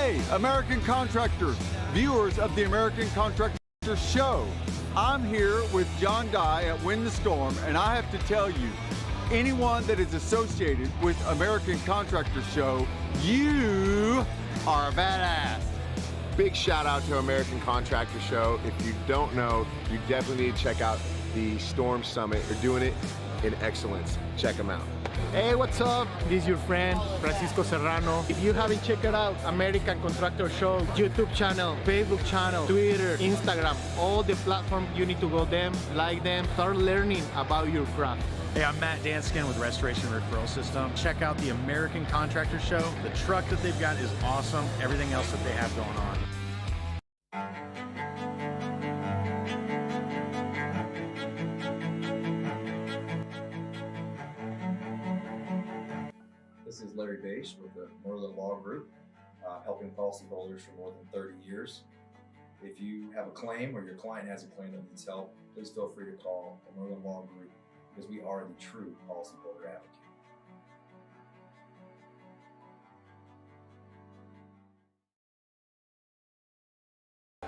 Hey, American contractors, viewers of the American Contractor Show. I'm here with John Dye at Win the Storm, and I have to tell you, anyone that is associated with American Contractor Show, you are a badass. Big shout out to American Contractor Show. If you don't know, you definitely need to check out the Storm Summit. They're doing it in excellence. Check them out. Hey, what's up? This is your friend, Francisco Serrano. If you haven't checked out American Contractor Show, YouTube channel, Facebook channel, Twitter, Instagram, all the platforms, you need to go them, like them, start learning about your craft. Hey, I'm Matt Danskin with Restoration Referral System. Check out the American Contractor Show. The truck that they've got is awesome. Everything else that they have going on. This is Larry Bache with the Merlin Law Group, helping policyholders for more than 30 years. If you have a claim or your client has a claim that needs help, please feel free to call the Merlin Law Group because we are the true policyholder advocate.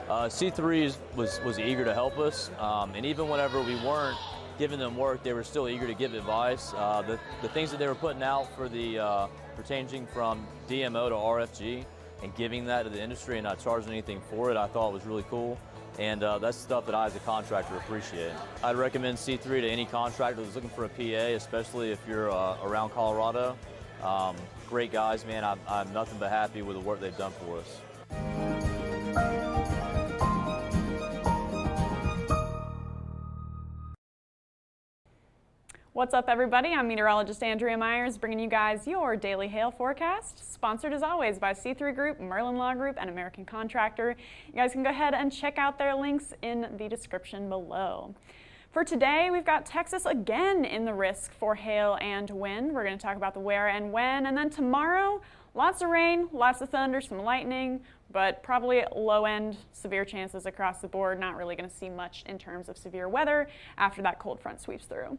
C3 was eager to help us, and even whenever we weren't giving them work, they were still eager to give advice. The things that they were putting out for the changing from DMO to RFG and giving that to the industry and not charging anything for it, I thought was really cool. And that's stuff that I, as a contractor, appreciate. I'd recommend C3 to any contractor that's looking for a PA, especially if you're around Colorado. Great guys, man. I'm nothing but happy with the work they've done for us. What's up, everybody? I'm meteorologist Andrea Myers, bringing you guys your daily hail forecast, sponsored as always by C3 Group, Merlin Law Group, and American Contractor. You guys can go ahead and check out their links in the description below. For today, we've got Texas again in the risk for hail and wind. We're going to talk about the where and when, and then tomorrow, lots of rain, lots of thunder, some lightning, but probably low-end severe chances across the board. Not really going to see much in terms of severe weather after that cold front sweeps through.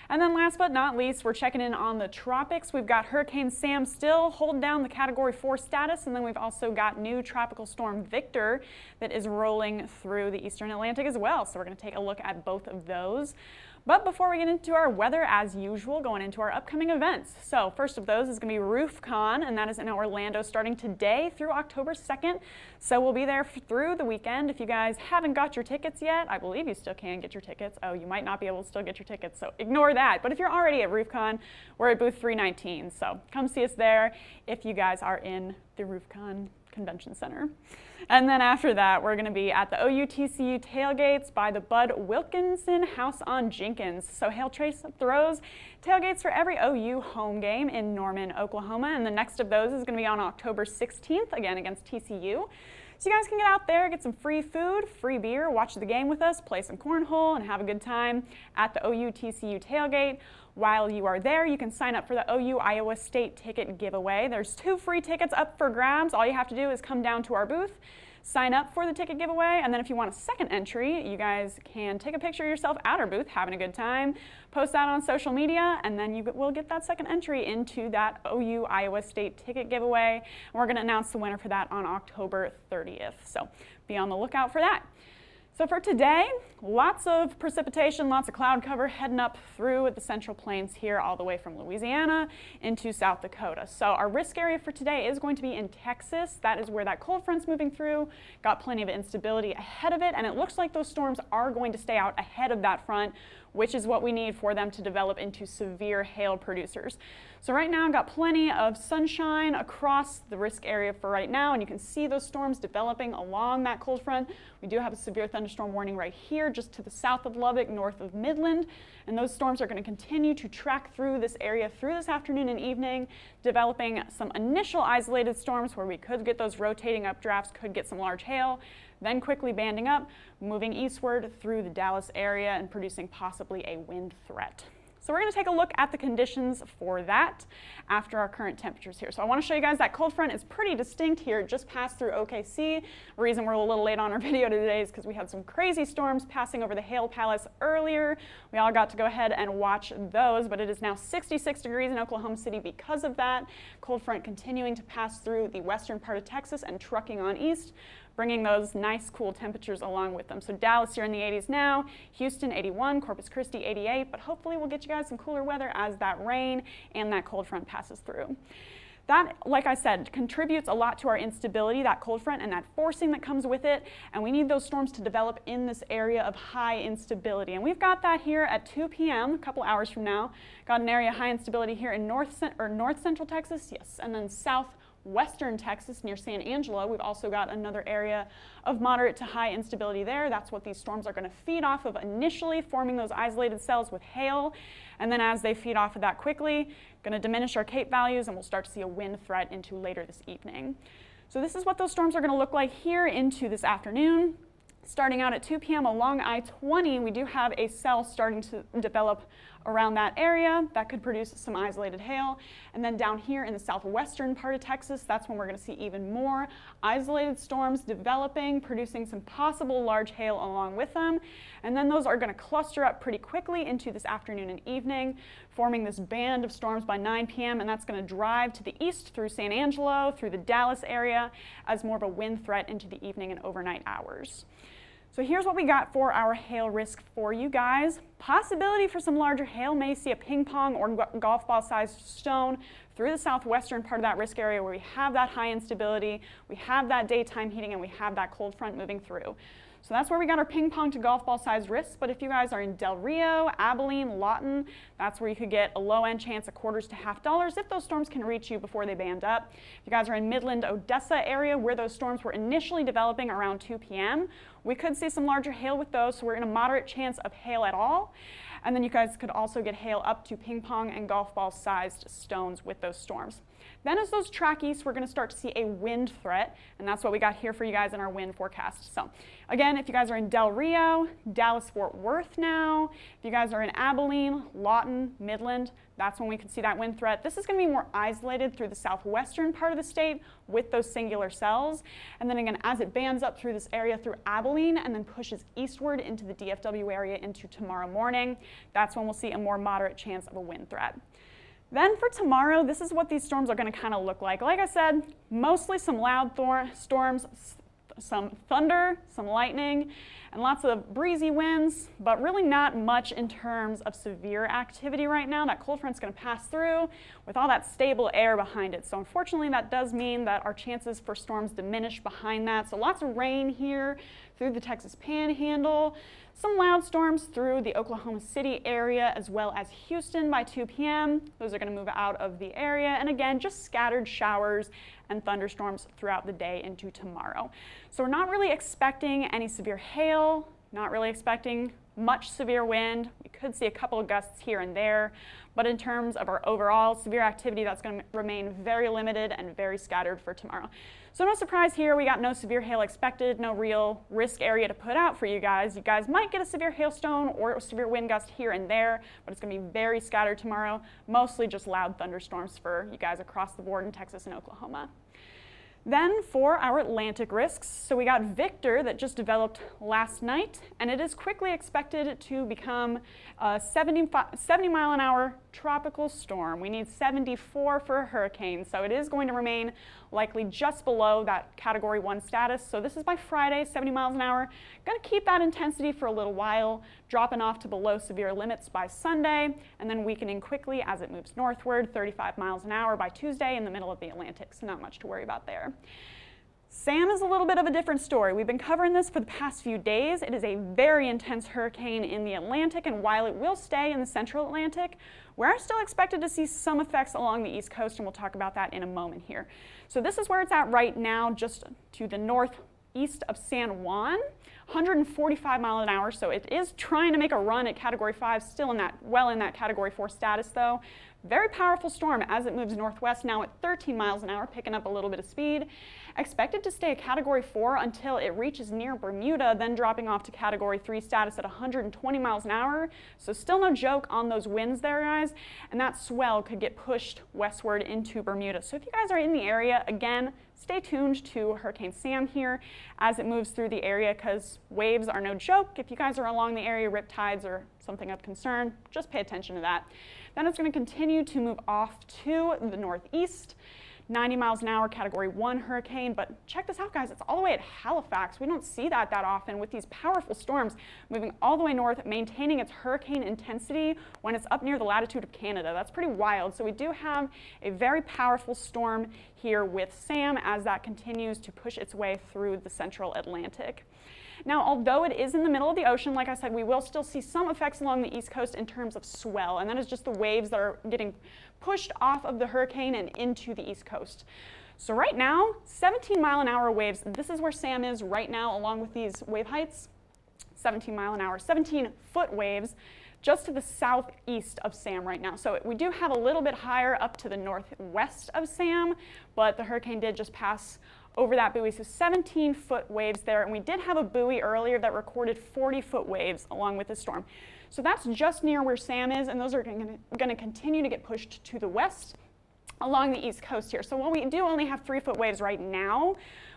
And then last but not least, we're checking in on the tropics. We've got Hurricane Sam still holding down the Category 4 status, and then we've also got new Tropical Storm Victor that is rolling through the eastern Atlantic as well. So we're going to take a look at both of those. But before we get into our weather, as usual, going into our upcoming events. So first of those is going to be RoofCon, and that is in Orlando starting today through October 2nd. So we'll be there through the weekend. If you guys haven't got your tickets yet, I believe you still can get your tickets. Oh, you might not be able to still get your tickets, so ignore that. But if you're already at RoofCon, we're at booth 319. So come see us there if you guys are in the RoofCon Convention Center. And then after that, we're going to be at the OU-TCU tailgates by the Bud Wilkinson House on Jenkins. So Hail Trace throws tailgates for every OU home game in Norman, Oklahoma. And the next of those is going to be on October 16th, again against TCU. So you guys can get out there, get some free food, free beer, watch the game with us, play some cornhole, and have a good time at the OU-TCU tailgate. While you are there, you can sign up for the OU Iowa State ticket giveaway. There's 2 free tickets up for grabs. All you have to do is come down to our booth, sign up for the ticket giveaway, and then if you want a second entry, you guys can take a picture of yourself at our booth having a good time, post that on social media, and then you will get that second entry into that OU Iowa State ticket giveaway. And we're going to announce the winner for that on October 30th. So be on the lookout for that. So for today, lots of precipitation, lots of cloud cover heading up through the Central Plains here all the way from Louisiana into South Dakota. So our risk area for today is going to be in Texas. That is where that cold front's moving through. Got plenty of instability ahead of it, and it looks like those storms are going to stay out ahead of that front, which is what we need for them to develop into severe hail producers. So right now, I've got plenty of sunshine across the risk area for right now, and you can see those storms developing along that cold front. We do have a severe thunderstorm warning right here, just to the south of Lubbock, north of Midland, and those storms are going to continue to track through this area through this afternoon and evening, developing some initial isolated storms where we could get those rotating updrafts, could get some large hail, then quickly banding up, moving eastward through the Dallas area and producing possibly a wind threat. So we're going to take a look at the conditions for that after our current temperatures here. So I want to show you guys that cold front is pretty distinct here. It just passed through OKC. The reason we're a little late on our video today is because we had some crazy storms passing over the Hail Palace earlier. We all got to go ahead and watch those, but it is now 66 degrees in Oklahoma City because of that. Cold front continuing to pass through the western part of Texas and trucking on east, bringing those nice cool temperatures along with them. So Dallas here in the 80s now, Houston 81, Corpus Christi 88, but hopefully we'll get you guys some cooler weather as that rain and that cold front passes through. That, like I said, contributes a lot to our instability, that cold front and that forcing that comes with it, and we need those storms to develop in this area of high instability. And we've got that here at 2 p.m., a couple hours from now. Got an area of high instability here in north central Texas, yes, and then southwestern Texas near San Angelo. We've also got another area of moderate to high instability there. That's what these storms are going to feed off of initially, forming those isolated cells with hail. And then as they feed off of that quickly, going to diminish our CAPE values, and we'll start to see a wind threat into later this evening. So this is what those storms are going to look like here into this afternoon. Starting out at 2 p.m. along I-20, we do have a cell starting to develop around that area that could produce some isolated hail. And then down here in the southwestern part of Texas, that's when we're going to see even more isolated storms developing, producing some possible large hail along with them. And then those are going to cluster up pretty quickly into this afternoon and evening, forming this band of storms by 9 p.m. And that's going to drive to the east through San Angelo, through the Dallas area, as more of a wind threat into the evening and overnight hours. So here's what we got for our hail risk for you guys. Possibility for some larger hail. May see a ping pong or golf ball sized stone through the southwestern part of that risk area where we have that high instability, we have that daytime heating, and we have that cold front moving through. So that's where we got our ping pong to golf ball size risks, but if you guys are in Del Rio, Abilene, Lawton, that's where you could get a low end chance of quarters to $50 if those storms can reach you before they band up. If you guys are in Midland, Odessa area where those storms were initially developing around 2 p.m., we could see some larger hail with those, so we're in a moderate chance of hail at all. And then you guys could also get hail up to ping pong and golf ball sized stones with those storms. Then as those track east, we're going to start to see a wind threat, and that's what we got here for you guys in our wind forecast. So again, if you guys are in Del Rio, Dallas-Fort Worth now, if you guys are in Abilene, Lawton, Midland, that's when we could see that wind threat. This is going to be more isolated through the southwestern part of the state with those singular cells. And then again, as it bands up through this area through Abilene and then pushes eastward into the DFW area into tomorrow morning, that's when we'll see a more moderate chance of a wind threat. Then for tomorrow, this is what these storms are going to kind of look like. Like I said, mostly some loud storms, some thunder, some lightning, and lots of breezy winds, but really not much in terms of severe activity right now. That cold front's going to pass through with all that stable air behind it. So unfortunately, that does mean that our chances for storms diminish behind that. So lots of rain here through the Texas Panhandle, some loud storms through the Oklahoma City area as well as Houston by 2 p.m. Those are going to move out of the area. And again, just scattered showers and thunderstorms throughout the day into tomorrow. So we're not really expecting any severe hail, not really expecting much severe wind. We could see a couple of gusts here and there, but in terms of our overall severe activity, that's going to remain very limited and very scattered for tomorrow. So no surprise here, we got no severe hail expected, no real risk area to put out for you guys. You guys might get a severe hailstone or a severe wind gust here and there, but it's going to be very scattered tomorrow, mostly just loud thunderstorms for you guys across the board in Texas and Oklahoma. Then for our Atlantic risks, so we got Victor that just developed last night, and it is quickly expected to become a 70 mile an hour tropical storm. We need 74 for a hurricane, so it is going to remain likely just below that Category 1 status. So this is by Friday, 70 miles an hour. Going to keep that intensity for a little while, dropping off to below severe limits by Sunday, and then weakening quickly as it moves northward, 35 miles an hour by Tuesday in the middle of the Atlantic, so not much to worry about there. Sam is a little bit of a different story. We've been covering this for the past few days. It is a very intense hurricane in the Atlantic, and while it will stay in the central Atlantic, we're still expected to see some effects along the East Coast, and we'll talk about that in a moment here. So this is where it's at right now, just to the northeast of San Juan. 145 miles an hour, so it is trying to make a run at Category 5, still in that Category 4 status though. Very powerful storm as it moves northwest, now at 13 miles an hour, picking up a little bit of speed. Expected to stay at Category 4 until it reaches near Bermuda, then dropping off to Category 3 status at 120 miles an hour. So still no joke on those winds there, guys. And that swell could get pushed westward into Bermuda. So if you guys are in the area, again, stay tuned to Hurricane Sam here as it moves through the area, because waves are no joke. If you guys are along the area, riptides or something of concern, just pay attention to that. Then it's going to continue to move off to the northeast, 90 miles an hour, Category 1 hurricane. But check this out, guys, it's all the way at Halifax. We don't see that often with these powerful storms moving all the way north, maintaining its hurricane intensity when it's up near the latitude of Canada. That's pretty wild. So we do have a very powerful storm here with Sam as that continues to push its way through the central Atlantic. Now, although it is in the middle of the ocean, like I said, we will still see some effects along the east coast in terms of swell, and that is just the waves that are getting pushed off of the hurricane and into the east coast. So right now, 17 mile an hour waves, this is where Sam is right now along with these wave heights, 17 mile an hour, 17-foot waves just to the southeast of Sam right now. So we do have a little bit higher up to the northwest of Sam, but the hurricane did just pass over that buoy, so 17-foot waves there, and we did have a buoy earlier that recorded 40-foot waves along with the storm. So that's just near where Sam is, and those are going to continue to get pushed to the west along the east coast here. So while we do only have 3-foot waves right now,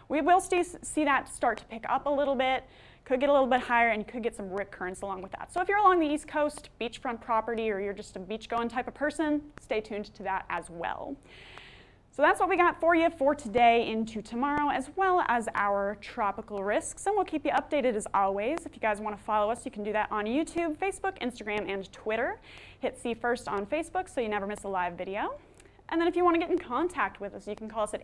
we will see that start to pick up a little bit, could get a little bit higher, and could get some rip currents along with that. So if you're along the east coast, beachfront property, or you're just a beach-going type of person, stay tuned to that as well. So that's what we got for you for today into tomorrow, as well as our tropical risks. And we'll keep you updated as always. If you guys want to follow us, you can do that on YouTube, Facebook, Instagram, and Twitter. Hit See First on Facebook so you never miss a live video. And then if you want to get in contact with us, you can call us at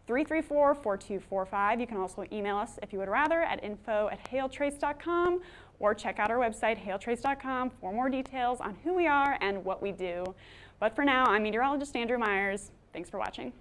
855-334-4245. You can also email us if you would rather at info@hailtrace.com, or check out our website, hailtrace.com, for more details on who we are and what we do. But for now, I'm meteorologist Andrea Myers. Thanks for watching.